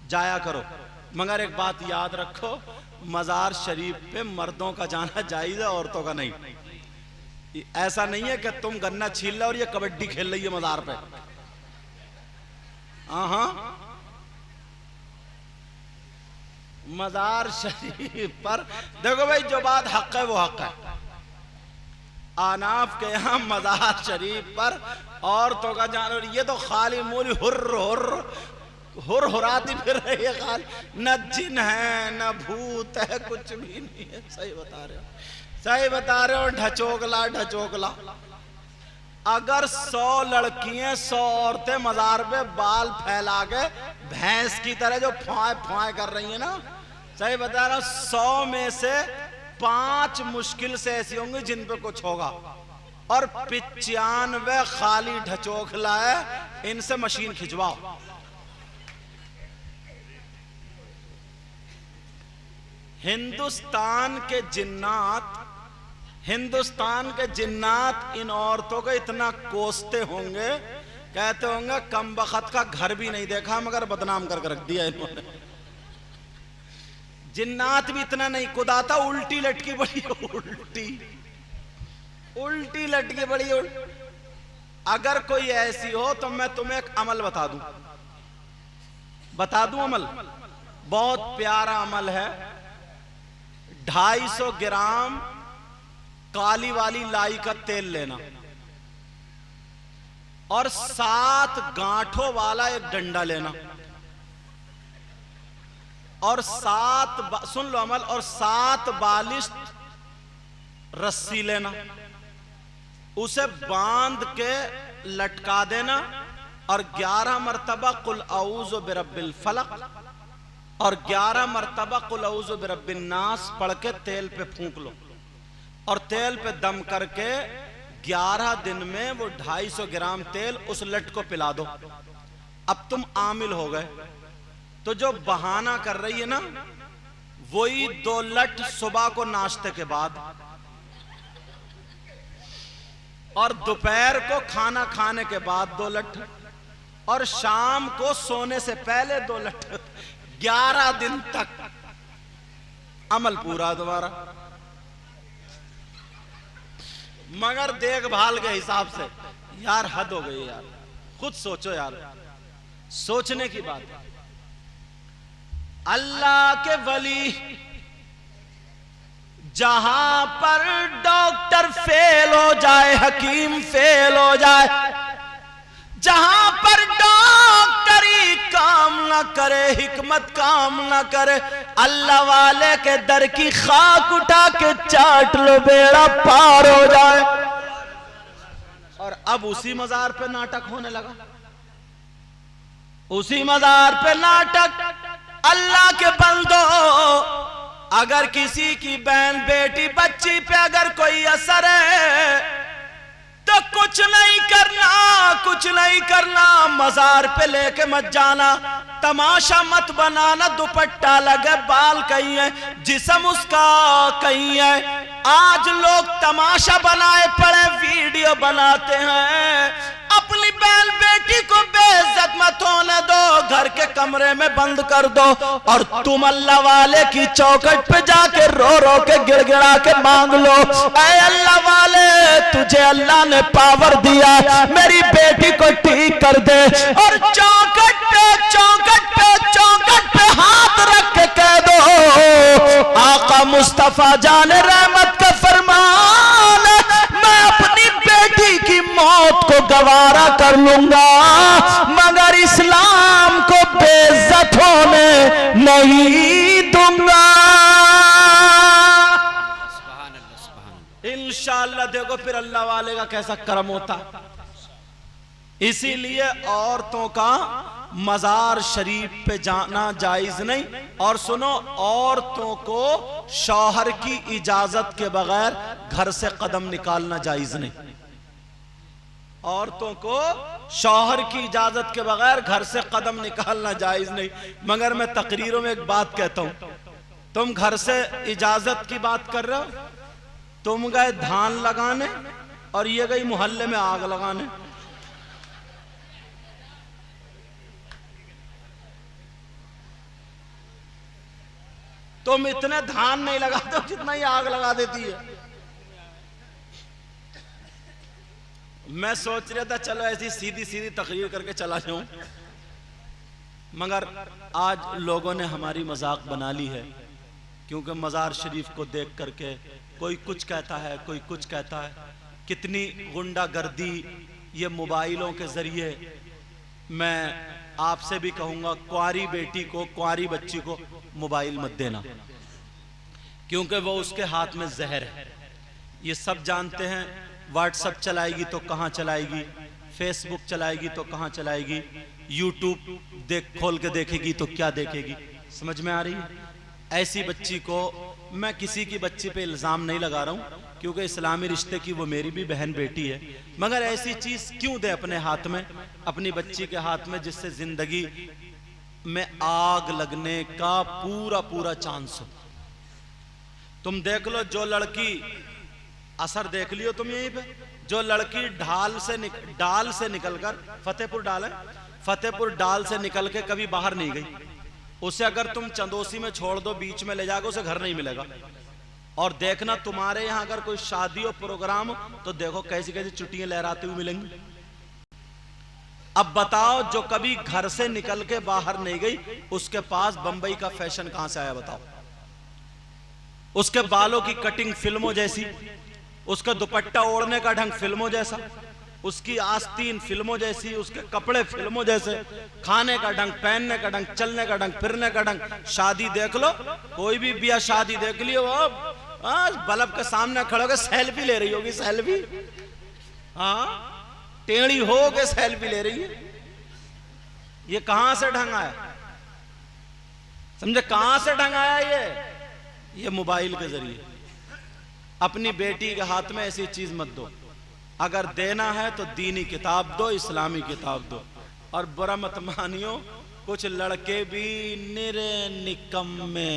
जाया करो, मगर एक बात याद रखो, मजार शरीफ पे मर्दों का जाना जायज है, औरतों का नहीं। ऐसा नहीं है कि तुम गन्ना छील लो और ये कबड्डी खेल रही है मजार पे। हाँ, मजार शरीफ पर देखो भाई, जो बात हक है वो हक है। आनाफ के यहाँ मजार शरीफ पर औरतों का जानवर, ये तो खाली मूली हुर हुराती फिर रही है खाली, न जिन है न भूत है, कुछ भी नहीं है। सही बता रहे हो, सही बता रहे हो, ढचोकला ढचोकला। अगर 100 लड़कियां 100 औरतें मजार पे बाल फैला के भैंस की तरह जो फुआए फुआए कर रही है ना, सही बता रहा हूं, 100 में से 5 मुश्किल से ऐसी होंगी जिन पे कुछ होगा, और 95 खाली ढचोखला है। इनसे मशीन खिंचवाओ। हिंदुस्तान के जिन्नात इन औरतों को इतना कोसते होंगे, कहते होंगे कम बखत का घर भी नहीं देखा मगर बदनाम करके रख दिया इन्होंने। जिन्नात भी इतना नहीं कुदाता, उल्टी लटकी बड़ी, उल्टी लटकी बड़ी। अगर कोई ऐसी हो तो मैं तुम्हें एक अमल बता दूं अमल, बहुत प्यारा अमल है। 250 ग्राम काली वाली लाई का तेल लेना और 7 गांठों वाला एक डंडा लेना और 7 सुन लो अमल, और 7 बालिश रस्सी लेना, उसे बांध के लटका देना और 11 मरतबा कुल औज़ु बिरब्बिल फलक और 11 मरतबा कुल औज़ु बिरब्बिन नास पढ़ के तेल पे फूंक लो और तेल पे दम करके 11 दिन में वो 250 ग्राम तेल उस लट को पिला दो। अब तुम आमिल हो गए। तो जो बहाना कर रही है ना, वही 2 लट सुबह को नाश्ते के बाद और दोपहर को खाना खाने के बाद 2 लट और शाम को सोने से पहले 2 लट। 11 दिन तक अमल पूरा दोबारा। मगर देखभाल के हिसाब से यार हद हो गई यार, खुद सोचो यार, सोचने की बात है। अल्लाह के वली जहां पर डॉक्टर फेल हो जाए, हकीम फेल हो जाए, जहां पर डॉक्टरी काम ना करे, हिकमत काम ना करे, अल्लाह वाले के दर की खाक उठा के चाट लो, बेड़ा पार हो जाए। और अब उसी मजार पे नाटक होने लगा, उसी मजार पे नाटक। अल्लाह के बंदो, अगर किसी की बहन बेटी बच्ची पे अगर कोई असर है तो कुछ नहीं करना, मजार पे लेके मत जाना, तमाशा मत बनाना। दुपट्टा लगे, बाल कहीं है, जिस्म उसका कहीं है। आज लोग तमाशा बनाए पड़े, वीडियो बनाते हैं। अपनी बहन बेटी को बेइज्जत मत होने दो, घर के कमरे में बंद कर दो और तुम अल्लाह वाले की चौखट पे जाके रो रो के गिड़गिड़ा के मांग लो, ऐ अल्लाह वाले, तुझे अल्लाह ने पावर दिया, मेरी बेटी को ठीक कर दे। और चौखट पे हाथ रख के कह दो, आका मुस्तफा जान रहमत का फरमान, मैं अपनी बेटी की मौत को गवारा कर लूंगा मगर इस्लाम को बेइज्जत होने नहीं दूंगा। इंशाअल्लाह देखो फिर अल्लाह वाले का कैसा करम होता। इसीलिए औरतों का मजार शरीफ पे जाना जायज नहीं। और सुनो, औरतों को शौहर की इजाजत के बगैर घर से कदम निकालना जायज नहीं। औरतों को शौहर की इजाजत के बगैर घर से कदम निकालना जायज नहीं। मगर मैं तकरीरों में एक बात कहता हूं, तुम घर से इजाजत की बात कर रहे हो, तुम गए धान लगाने और ये गई मोहल्ले में आग लगाने। तुम इतने धान नहीं लगाते हो जितना ही आग लगा देती है। मैं सोच रहा था चलो ऐसी सीधी सीधी तकरीर करके चला जाऊं, मगर आज लोगों ने हमारी मजाक बना ली है, क्योंकि मज़ार शरीफ को देख करके कोई कुछ कहता है, कोई कुछ कहता है। कितनी गुंडागर्दी ये मोबाइलों के जरिए। मैं आपसे भी कहूँगा, कुंवारी बेटी को, कुंवारी बच्ची को मोबाइल मत देना, क्योंकि वो उसके हाथ में जहर है। ये सब जानते हैं। व्हाट्सएप चलाएगी तो कहाँ चलाएगी, फेसबुक चलाएगी तो कहाँ चलाएगी, यूट्यूब खोल के देखेगी तो क्या देखेगी। समझ में आ रही है? ऐसी बच्ची को, मैं किसी की बच्ची पे इल्ज़ाम नहीं लगा रहा हूँ, क्योंकि इस्लामी रिश्ते की वो मेरी भी बहन बेटी है, मगर ऐसी चीज़ क्यों दे अपने हाथ में, अपनी बच्ची के हाथ में, जिससे ज़िंदगी में आग लगने का पूरा पूरा चांस हो। तुम देख लो, जो लड़की, असर देख लियो तुम यहीं पे, जो लड़की डाल से निकलकर, फतेहपुर डाल है, फतेहपुर डाल से निकल के कभी बाहर नहीं गई, उसे अगर तुम चंदोसी में छोड़ दो, बीच में ले जाकर, उसे घर नहीं मिलेगा। और देखना तुम्हारे यहाँ अगर कोई शादी और प्रोग्राम तो देखो कैसी कैसी चुटियां लहराती हुई मिलेंगी। अब बताओ, जो कभी घर से निकल के बाहर नहीं गई, उसके पास बंबई का फैशन कहां से आया बताओ? उसके बालों की कटिंग फिल्मों जैसी, उसका दुपट्टा ओढ़ने का ढंग फिल्मों जैसा, उसकी आस्तीन फिल्मों जैसी, उसके कपड़े फिल्मों जैसे, खाने का ढंग, पहनने का ढंग, चलने का ढंग, फिरने का ढंग। शादी देख लो, कोई भी ब्याह शादी देख लियो, वो बल्ब के सामने खड़े होकर सेल्फी ले रही होगी, सेल्फी, हाँ, टेढ़ी हो के सेल्फी ले रही है। ये कहां से ढंग आया? समझे, कहां से ढंग आया? ये मोबाइल के जरिए। अपनी बेटी के हाथ में ऐसी चीज मत दो। अगर देना है तो दीनी किताब दो, इस्लामी किताब दो। और बुरा मत मानियो, कुछ लड़के भी निरे निकम्मे,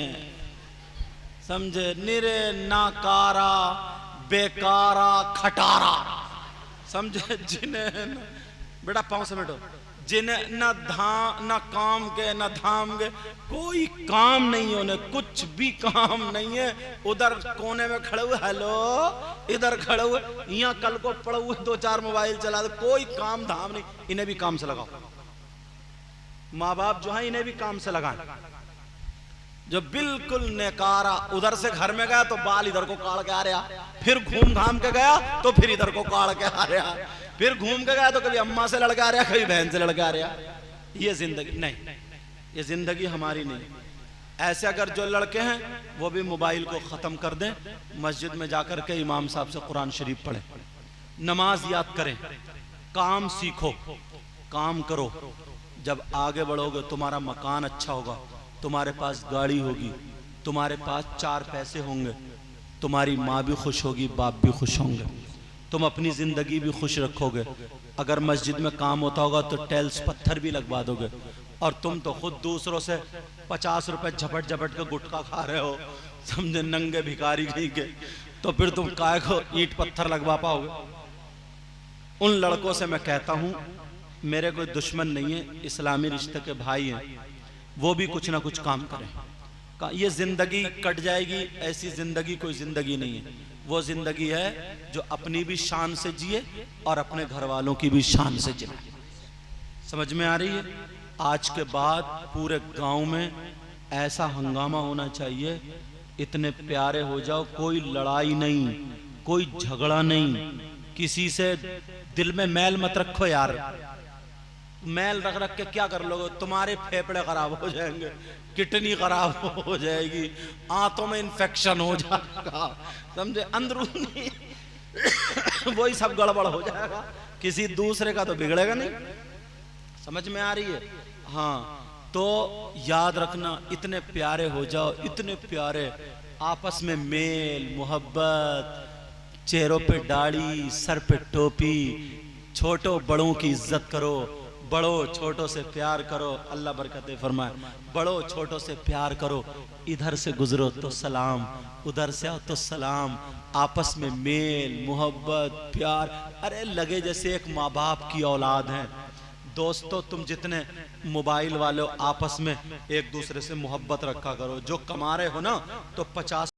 समझे, निरे नाकारा, बेकारा, खटारा, समझे, जिन्हें बेटा पाँव समेटो, जिन्हें न काम के न धाम के, कोई काम नहीं है उन्हें, कुछ भी काम नहीं है। उधर कोने में खड़े हुए, हेलो, इधर खड़े हुए, यहाँ कल को पड़े हुए 2-4 मोबाइल चला दे, कोई काम धाम नहीं। इन्हें भी काम से लगाओ। माँ बाप जो है इन्हें भी काम से लगाएं। जो बिल्कुल नेकारा, उधर से घर में गया तो बाल इधर को काट के आ रहा, फिर घूम घाम के गया तो फिर इधर को काट के आ रहा, फिर घूम के गया तो कभी अम्मा से लड़का आ रहा, कभी बहन से लड़का आ रहा। ये जिंदगी नहीं, ये जिंदगी हमारी नहीं। ऐसे अगर जो लड़के हैं वो भी मोबाइल को खत्म कर दें, मस्जिद में जाकर के इमाम साहब से कुरान शरीफ पढ़ें, नमाज याद करें, काम सीखो, काम करो। जब आगे बढ़ोगे तुम्हारा मकान अच्छा होगा, तुम्हारे पास गाड़ी होगी, तुम्हारे पास 4 पैसे होंगे, तुम्हारी माँ भी खुश होगी, बाप भी खुश होंगे, तुम अपनी जिंदगी भी खुश रखोगे। अगर मस्जिद में काम होता होगा तो टाइल्स पत्थर भी लगवा दोगे। और तुम तो खुद दूसरों से 50 रुपए झपट झपट के गुटखा खा रहे हो, समझे, नंगे भिखारी कहीं के, तो फिर तुम काय को ईंट पत्थर लगवा पाओगे? उन लड़कों से मैं कहता हूं, मेरे कोई दुश्मन नहीं है, इस्लामी रिश्ते के भाई हैं, वो भी कुछ ना कुछ काम करें। ये जिंदगी कट जाएगी, ऐसी जिंदगी कोई जिंदगी नहीं है। वो जिंदगी है जो अपनी भी शान से जिए और अपने घर वालों की भी शान से जिए। समझ में आ रही है? आज के बाद पूरे गांव में ऐसा हंगामा होना चाहिए, इतने प्यारे हो जाओ, कोई लड़ाई नहीं, कोई झगड़ा नहीं, किसी से दिल में मैल मत रखो यार। मैल रख रख के क्या कर लोगे? तुम्हारे फेफड़े खराब हो जाएंगे, किडनी खराब हो जाएगी, आंतों में इंफेक्शन हो जाएगा, समझे, अंदरूनी वही सब गड़बड़ हो जाएगा, किसी दूसरे का तो बिगड़ेगा नहीं। समझ में आ रही है? हाँ, तो याद रखना, इतने प्यारे हो जाओ, इतने प्यारे, आपस में मेल मोहब्बत, चेहरों पे दाढ़ी, सर पे टोपी, छोटों बड़ों की इज्जत करो, बड़ों छोटों से प्यार करो, अल्लाह बरकतें फरमाए। बड़ों छोटों से प्यार करो, इधर से गुजरो तो सलाम, उधर से आओ तो सलाम, आपस में मेल मोहब्बत प्यार, अरे लगे जैसे एक माँ बाप की औलाद हैं। दोस्तों तुम जितने मोबाइल वाले आपस में एक दूसरे से मोहब्बत रखा करो। जो कमा रहे हो ना तो 50